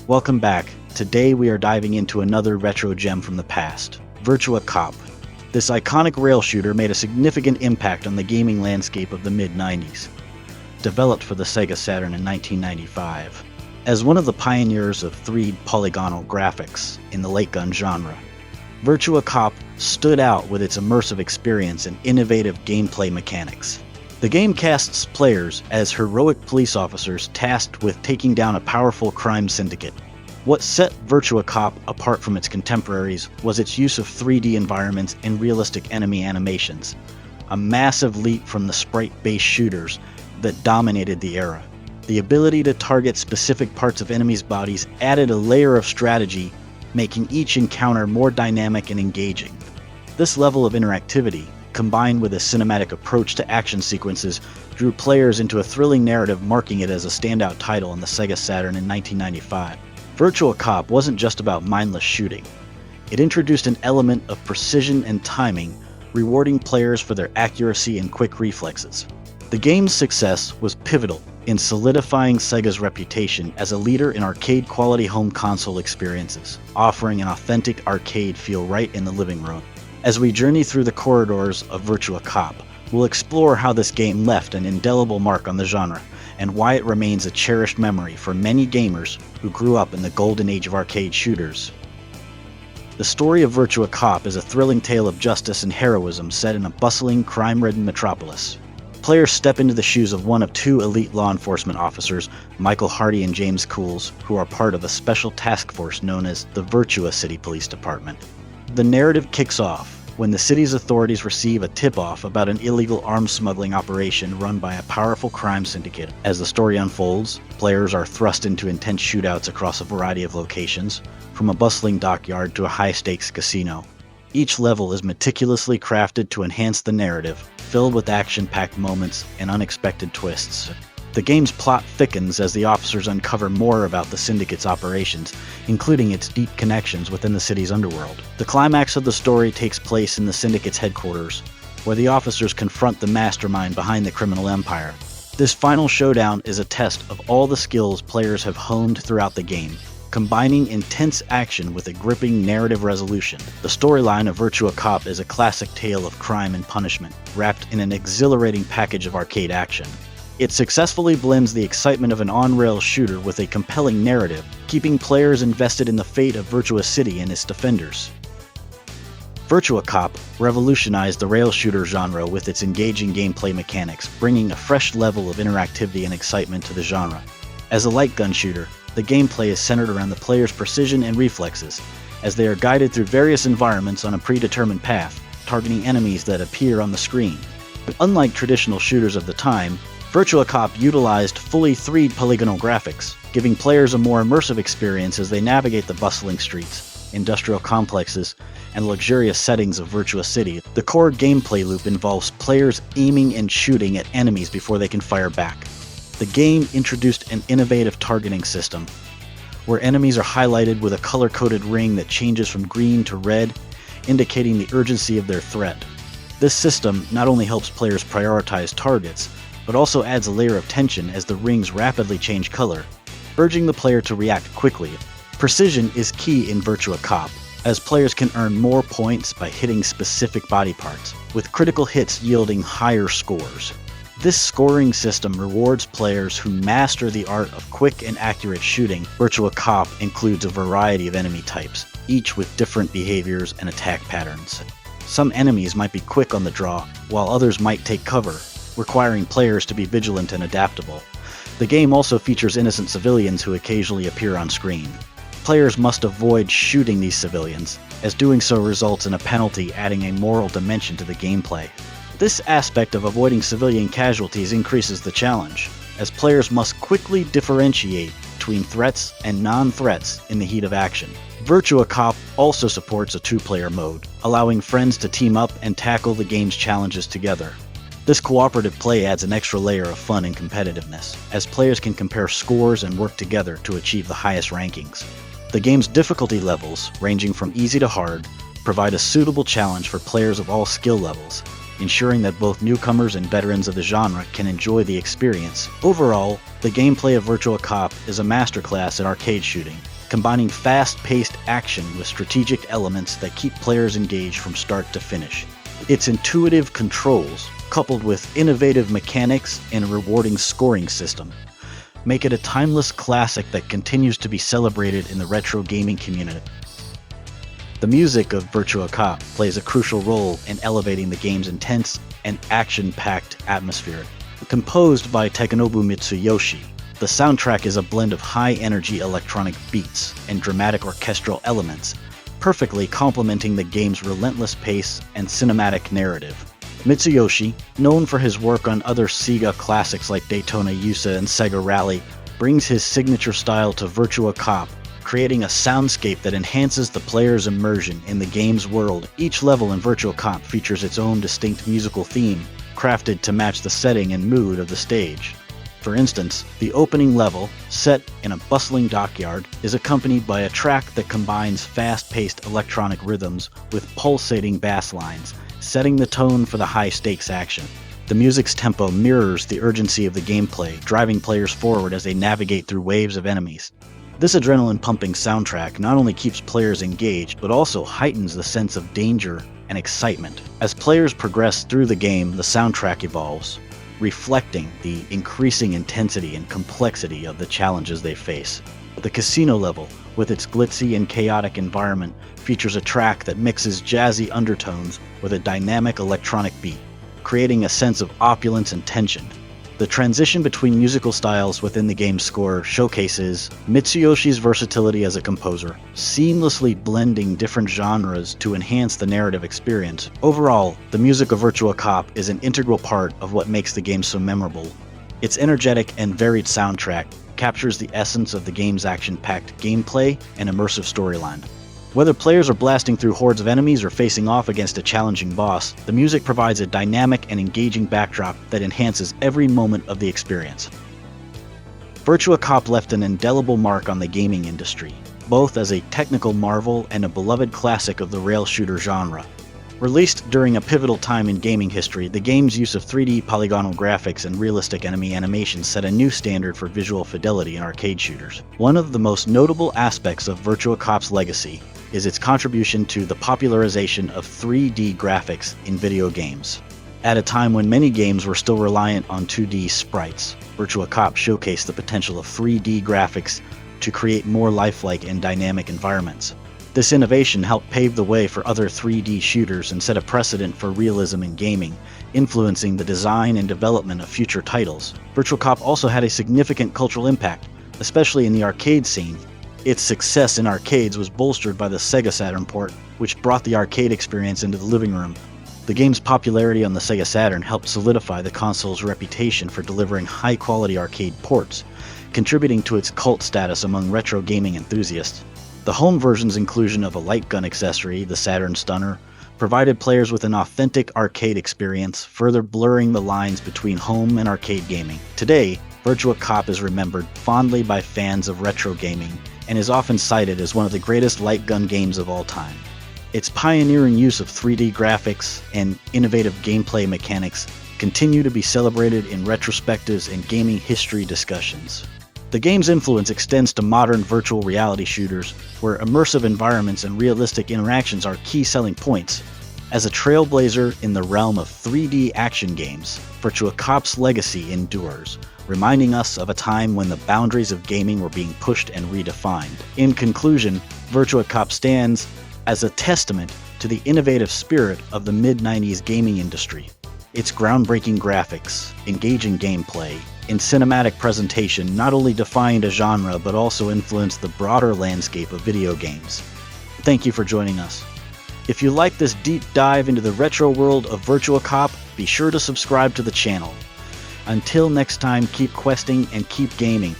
Welcome back. Today we are diving into another retro gem from the past, Virtua Cop. This iconic rail shooter made a significant impact on the gaming landscape of the mid-90s. Developed for the Sega Saturn in 1995. As one of the pioneers of 3D polygonal graphics in the late gun genre, Virtua Cop stood out with its immersive experience and innovative gameplay mechanics. The game casts players as heroic police officers tasked with taking down a powerful crime syndicate. What set Virtua Cop apart from its contemporaries was its use of 3D environments and realistic enemy animations, a massive leap from the sprite-based shooters that dominated the era. The ability to target specific parts of enemies' bodies added a layer of strategy, making each encounter more dynamic and engaging. This level of interactivity, combined with a cinematic approach to action sequences, drew players into a thrilling narrative, marking it as a standout title on the Sega Saturn in 1995. Virtua Cop wasn't just about mindless shooting. It introduced an element of precision and timing, rewarding players for their accuracy and quick reflexes. The game's success was pivotal in solidifying Sega's reputation as a leader in arcade-quality home console experiences, offering an authentic arcade feel right in the living room. As we journey through the corridors of Virtua Cop, we'll explore how this game left an indelible mark on the genre, and why it remains a cherished memory for many gamers who grew up in the golden age of arcade shooters. The story of Virtua Cop is a thrilling tale of justice and heroism set in a bustling, crime-ridden metropolis. Players step into the shoes of one of two elite law enforcement officers, Michael Hardy and James Cools, who are part of a special task force known as the Virtua City Police Department. The narrative kicks off when the city's authorities receive a tip-off about an illegal arms smuggling operation run by a powerful crime syndicate. As the story unfolds, players are thrust into intense shootouts across a variety of locations, from a bustling dockyard to a high-stakes casino. Each level is meticulously crafted to enhance the narrative, filled with action-packed moments and unexpected twists. The game's plot thickens as the officers uncover more about the Syndicate's operations, including its deep connections within the city's underworld. The climax of the story takes place in the Syndicate's headquarters, where the officers confront the mastermind behind the criminal empire. This final showdown is a test of all the skills players have honed throughout the game, combining intense action with a gripping narrative resolution. The storyline of Virtua Cop is a classic tale of crime and punishment, wrapped in an exhilarating package of arcade action. It successfully blends the excitement of an on-rail shooter with a compelling narrative, keeping players invested in the fate of Virtua City and its defenders. Virtua Cop revolutionized the rail shooter genre with its engaging gameplay mechanics, bringing a fresh level of interactivity and excitement to the genre. As a light gun shooter, the gameplay is centered around the player's precision and reflexes, as they are guided through various environments on a predetermined path, targeting enemies that appear on the screen. But unlike traditional shooters of the time, Virtua Cop utilized fully 3D polygonal graphics, giving players a more immersive experience as they navigate the bustling streets, industrial complexes, and luxurious settings of Virtua City. The core gameplay loop involves players aiming and shooting at enemies before they can fire back. The game introduced an innovative targeting system, where enemies are highlighted with a color-coded ring that changes from green to red, indicating the urgency of their threat. This system not only helps players prioritize targets, but also adds a layer of tension as the rings rapidly change color, urging the player to react quickly. Precision is key in Virtua Cop, as players can earn more points by hitting specific body parts, with critical hits yielding higher scores. This scoring system rewards players who master the art of quick and accurate shooting. Virtua Cop includes a variety of enemy types, each with different behaviors and attack patterns. Some enemies might be quick on the draw, while others might take cover, requiring players to be vigilant and adaptable. The game also features innocent civilians who occasionally appear on screen. Players must avoid shooting these civilians, as doing so results in a penalty, adding a moral dimension to the gameplay. This aspect of avoiding civilian casualties increases the challenge, as players must quickly differentiate between threats and non-threats in the heat of action. Virtua Cop also supports a two-player mode, allowing friends to team up and tackle the game's challenges together. This cooperative play adds an extra layer of fun and competitiveness, as players can compare scores and work together to achieve the highest rankings. The game's difficulty levels, ranging from easy to hard, provide a suitable challenge for players of all skill levels, ensuring that both newcomers and veterans of the genre can enjoy the experience. Overall, the gameplay of Virtua Cop is a masterclass in arcade shooting, combining fast-paced action with strategic elements that keep players engaged from start to finish. Its intuitive controls, coupled with innovative mechanics and a rewarding scoring system, make it a timeless classic that continues to be celebrated in the retro gaming community. The music of Virtua Cop plays a crucial role in elevating the game's intense and action-packed atmosphere. Composed by Takenobu Mitsuyoshi, the soundtrack is a blend of high-energy electronic beats and dramatic orchestral elements, perfectly complementing the game's relentless pace and cinematic narrative. Mitsuyoshi, known for his work on other Sega classics like Daytona USA and Sega Rally, brings his signature style to Virtua Cop, creating a soundscape that enhances the player's immersion in the game's world. Each level in Virtua Cop features its own distinct musical theme, crafted to match the setting and mood of the stage. For instance, the opening level, set in a bustling dockyard, is accompanied by a track that combines fast-paced electronic rhythms with pulsating bass lines, setting the tone for the high-stakes action. The music's tempo mirrors the urgency of the gameplay, driving players forward as they navigate through waves of enemies. This adrenaline-pumping soundtrack not only keeps players engaged, but also heightens the sense of danger and excitement. As players progress through the game, the soundtrack evolves, reflecting the increasing intensity and complexity of the challenges they face. The casino level, with its glitzy and chaotic environment, features a track that mixes jazzy undertones with a dynamic electronic beat, creating a sense of opulence and tension. The transition between musical styles within the game's score showcases Mitsuyoshi's versatility as a composer, seamlessly blending different genres to enhance the narrative experience. Overall, the music of Virtua Cop is an integral part of what makes the game so memorable. Its energetic and varied soundtrack captures the essence of the game's action-packed gameplay and immersive storyline. Whether players are blasting through hordes of enemies or facing off against a challenging boss, the music provides a dynamic and engaging backdrop that enhances every moment of the experience. Virtua Cop left an indelible mark on the gaming industry, both as a technical marvel and a beloved classic of the rail shooter genre. Released during a pivotal time in gaming history, the game's use of 3D polygonal graphics and realistic enemy animations set a new standard for visual fidelity in arcade shooters. One of the most notable aspects of Virtua Cop's legacy is its contribution to the popularization of 3D graphics in video games. At a time when many games were still reliant on 2D sprites, Virtua Cop showcased the potential of 3D graphics to create more lifelike and dynamic environments. This innovation helped pave the way for other 3D shooters and set a precedent for realism in gaming, influencing the design and development of future titles. Virtua Cop also had a significant cultural impact, especially in the arcade scene. Its success in arcades was bolstered by the Sega Saturn port, which brought the arcade experience into the living room. The game's popularity on the Sega Saturn helped solidify the console's reputation for delivering high-quality arcade ports, contributing to its cult status among retro gaming enthusiasts. The home version's inclusion of a light gun accessory, the Saturn Stunner, provided players with an authentic arcade experience, further blurring the lines between home and arcade gaming. Today, Virtua Cop is remembered fondly by fans of retro gaming and is often cited as one of the greatest light gun games of all time. Its pioneering use of 3D graphics and innovative gameplay mechanics continue to be celebrated in retrospectives and gaming history discussions. The game's influence extends to modern virtual reality shooters, where immersive environments and realistic interactions are key selling points. As a trailblazer in the realm of 3D action games, Virtua Cop's legacy endures, reminding us of a time when the boundaries of gaming were being pushed and redefined. In conclusion, Virtua Cop stands as a testament to the innovative spirit of the mid-90s gaming industry. Its groundbreaking graphics, engaging gameplay, and cinematic presentation not only defined a genre but also influenced the broader landscape of video games. Thank you for joining us. If you like this deep dive into the retro world of Virtua Cop, be sure to subscribe to the channel. Until next time, keep questing and keep gaming.